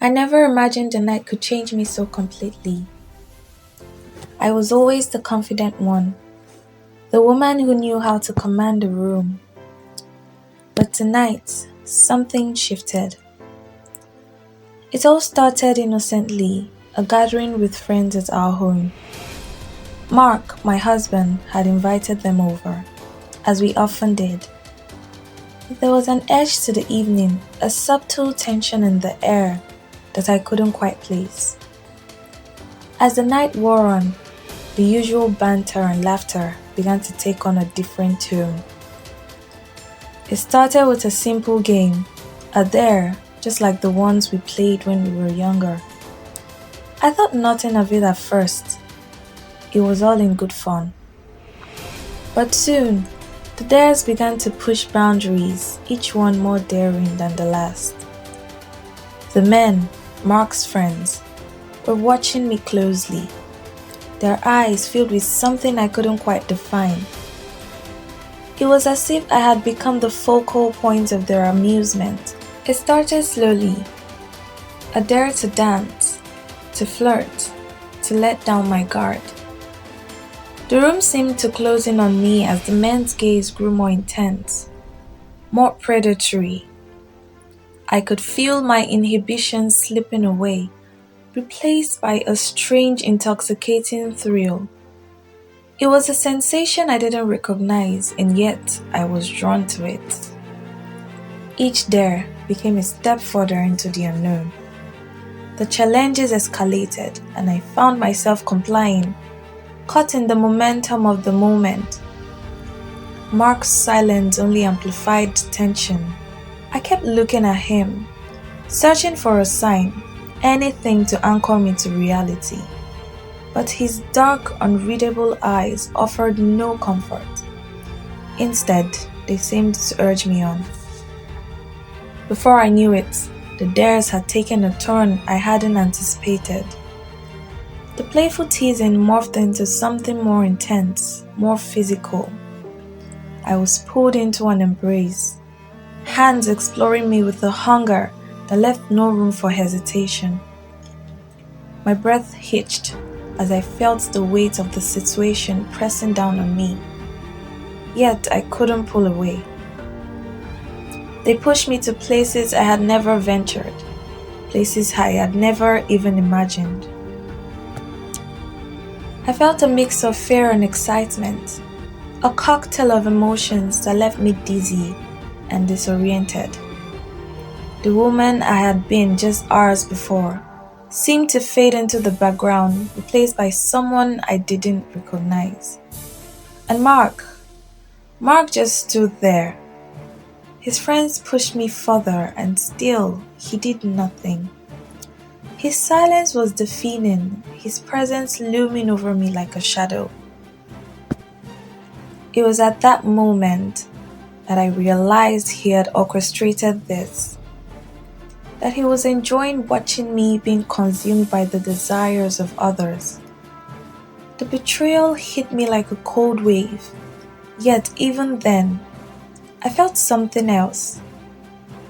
I never imagined the night could change me so completely. I was always the confident one, the woman who knew how to command a room. But tonight, something shifted. It all started innocently, a gathering with friends at our home. Mark, my husband, had invited them over, as we often did. There was an edge to the evening, a subtle tension in the air that I couldn't quite place. As the night wore on, the usual banter and laughter began to take on a different tone. It started with a simple game, a dare, just like the ones we played when we were younger. I thought nothing of it at first. It was all in good fun. But soon, the dares began to push boundaries, each one more daring than the last. The men, Mark's friends, were watching me closely, their eyes filled with something I couldn't quite define. It was as if I had become the focal point of their amusement. It started slowly, a dare to dance, to flirt, to let down my guard. The room seemed to close in on me as the men's gaze grew more intense, more predatory. I could feel my inhibitions slipping away, replaced by a strange, intoxicating thrill. It was a sensation I didn't recognize, and yet I was drawn to it. Each dare became a step further into the unknown. The challenges escalated, and I found myself complying, caught in the momentum of the moment. Mark's silence only amplified tension. I kept looking at him, searching for a sign, anything to anchor me to reality. But his dark, unreadable eyes offered no comfort. Instead, they seemed to urge me on. Before I knew it, the dares had taken a turn I hadn't anticipated. The playful teasing morphed into something more intense, more physical. I was pulled into an embrace, hands exploring me with a hunger that left no room for hesitation. My breath hitched as I felt the weight of the situation pressing down on me. Yet I couldn't pull away. They pushed me to places I had never ventured, places I had never even imagined. I felt a mix of fear and excitement, a cocktail of emotions that left me dizzy and disoriented. The woman I had been just hours before seemed to fade into the background, replaced by someone I didn't recognize. And Mark just stood there. His friends pushed me further, and still he did nothing. His silence was deafening, his presence looming over me like a shadow. It was at that moment that I realized he had orchestrated this, that he was enjoying watching me being consumed by the desires of others. The betrayal hit me like a cold wave, yet even then, I felt something else,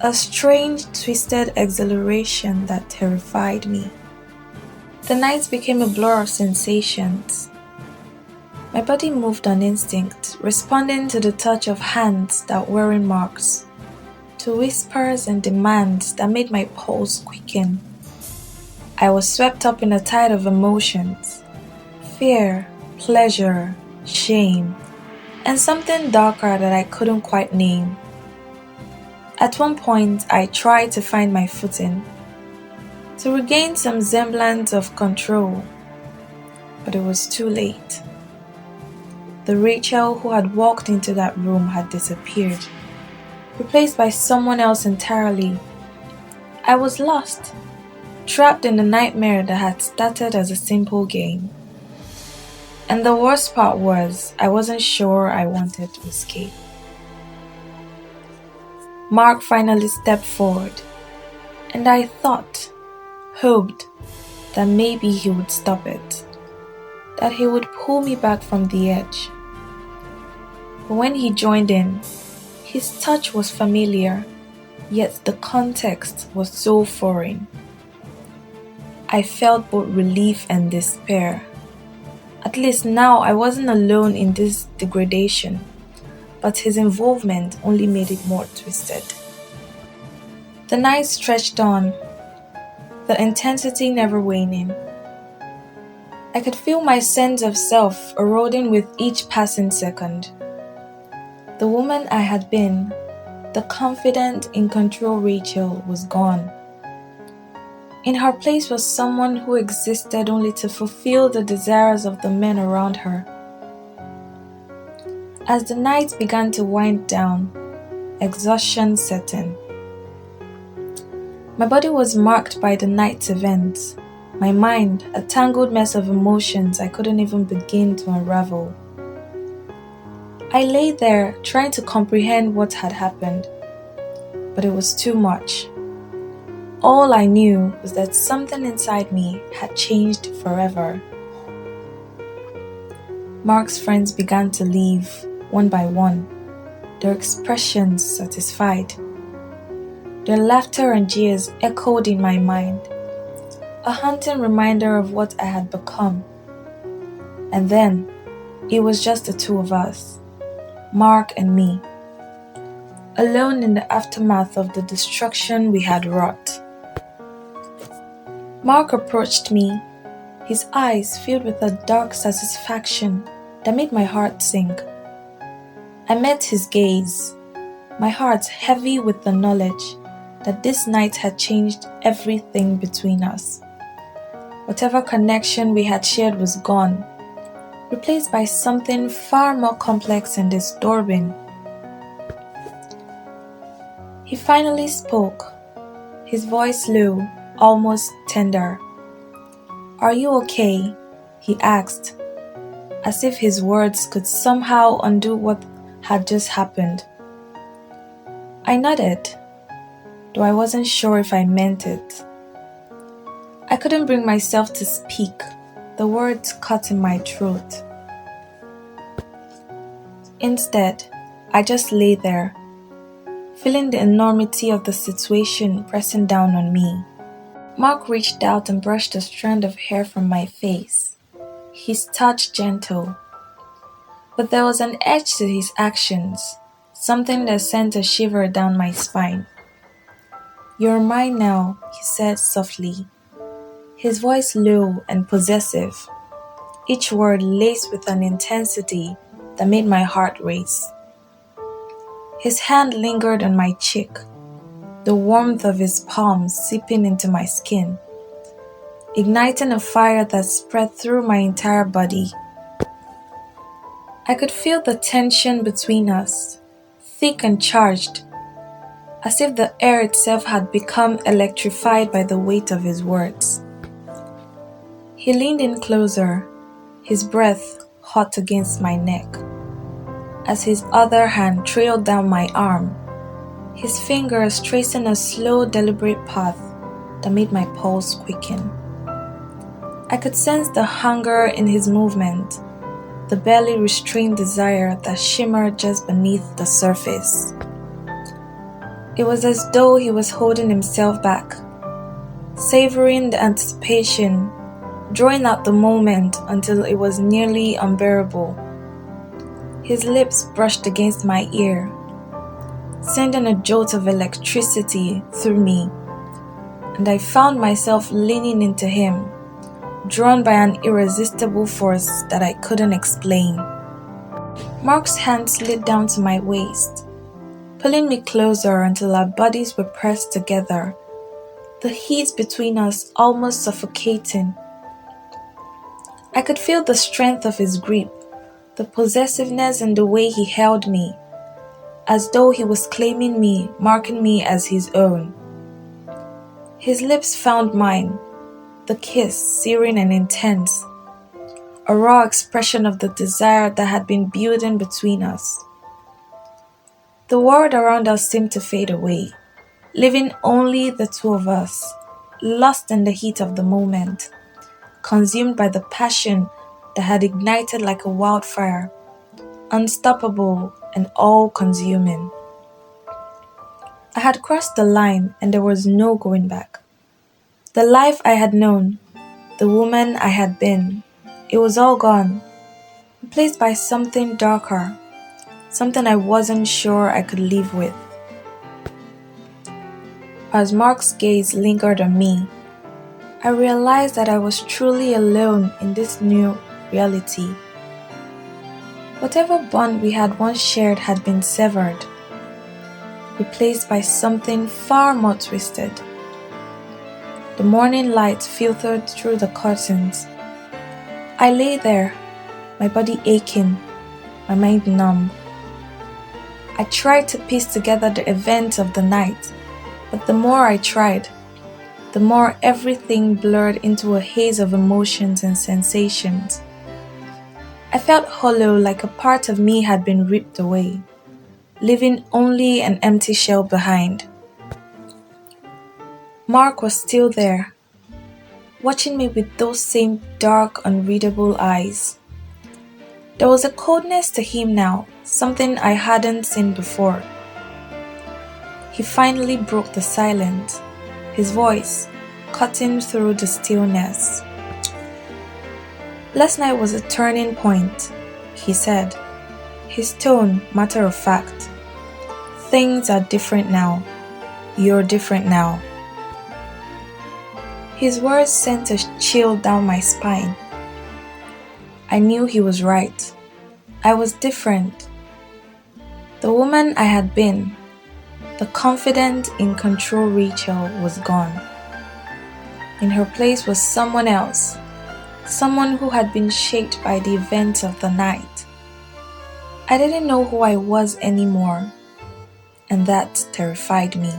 a strange, twisted exhilaration that terrified me. The night became a blur of sensations. My body moved on instinct, responding to the touch of hands that weren't marks, to whispers and demands that made my pulse quicken. I was swept up in a tide of emotions, fear, pleasure, shame, and something darker that I couldn't quite name. At one point, I tried to find my footing, to regain some semblance of control, but it was too late. The Rachel who had walked into that room had disappeared, replaced by someone else entirely. I was lost, trapped in a nightmare that had started as a simple game. And the worst part was, I wasn't sure I wanted to escape. Mark finally stepped forward, and I thought, hoped, that maybe he would stop it, that he would pull me back from the edge. But when he joined in, his touch was familiar, yet the context was so foreign. I felt both relief and despair. At least now I wasn't alone in this degradation, but his involvement only made it more twisted. The night stretched on, the intensity never waning. I could feel my sense of self eroding with each passing second. The woman I had been, the confident, in control Rachel, was gone. In her place was someone who existed only to fulfill the desires of the men around her. As the night began to wind down, exhaustion set in. My body was marked by the night's events, my mind a tangled mess of emotions I couldn't even begin to unravel. I lay there trying to comprehend what had happened, but it was too much. All I knew was that something inside me had changed forever. Mark's friends began to leave, one by one, their expressions satisfied. Their laughter and jeers echoed in my mind, a haunting reminder of what I had become. And then, it was just the two of us, Mark and me, alone in the aftermath of the destruction we had wrought. Mark approached me, his eyes filled with a dark satisfaction that made my heart sink. I met his gaze, my heart heavy with the knowledge that this night had changed everything between us. Whatever connection we had shared was gone, replaced by something far more complex and disturbing. He finally spoke, his voice low, almost tender. "Are you okay?" he asked, as if his words could somehow undo what had just happened. I nodded, though I wasn't sure if I meant it. I couldn't bring myself to speak, the words caught in my throat. Instead, I just lay there, feeling the enormity of the situation pressing down on me. Mark reached out and brushed a strand of hair from my face, his touch gentle. But there was an edge to his actions, something that sent a shiver down my spine. "You're mine now," he said softly, his voice low and possessive, each word laced with an intensity that made my heart race. His hand lingered on my cheek, the warmth of his palm seeping into my skin, igniting a fire that spread through my entire body. I could feel the tension between us, thick and charged, as if the air itself had become electrified by the weight of his words. He leaned in closer, his breath hot against my neck, as his other hand trailed down my arm, his fingers tracing a slow, deliberate path that made my pulse quicken. I could sense the hunger in his movement, the barely restrained desire that shimmered just beneath the surface. It was as though he was holding himself back, savoring the anticipation, drawing out the moment until it was nearly unbearable. His lips brushed against my ear, sending a jolt of electricity through me, and I found myself leaning into him, drawn by an irresistible force that I couldn't explain. Mark's hand slid down to my waist, pulling me closer until our bodies were pressed together, the heat between us almost suffocating. I could feel the strength of his grip, the possessiveness in the way he held me, as though he was claiming me, marking me as his own. His lips found mine, the kiss searing and intense, a raw expression of the desire that had been building between us. The world around us seemed to fade away, leaving only the two of us, lost in the heat of the moment, consumed by the passion that had ignited like a wildfire, unstoppable and all-consuming. I had crossed the line and there was no going back. The life I had known, The woman I had been. It was all gone, replaced by something darker, something I wasn't sure I could live with. As Mark's gaze lingered on me, I realized that I was truly alone in this new reality. Whatever bond we had once shared had been severed, replaced by something far more twisted. The morning light filtered through the curtains. I lay there, my body aching, my mind numb. I tried to piece together the events of the night, but the more I tried, the more everything blurred into a haze of emotions and sensations. I felt hollow, like a part of me had been ripped away, leaving only an empty shell behind. Mark was still there, watching me with those same dark, unreadable eyes. There was a coldness to him now, something I hadn't seen before. He finally broke the silence, his voice cutting through the stillness. "Last night was a turning point," he said, his tone matter of fact. "Things are different now. You're different now." His words sent a chill down my spine. I knew he was right. I was different. The woman I had been, the confident, in control Rachel, was gone. In her place was someone else, someone who had been shaped by the events of the night. I didn't know who I was anymore, and that terrified me.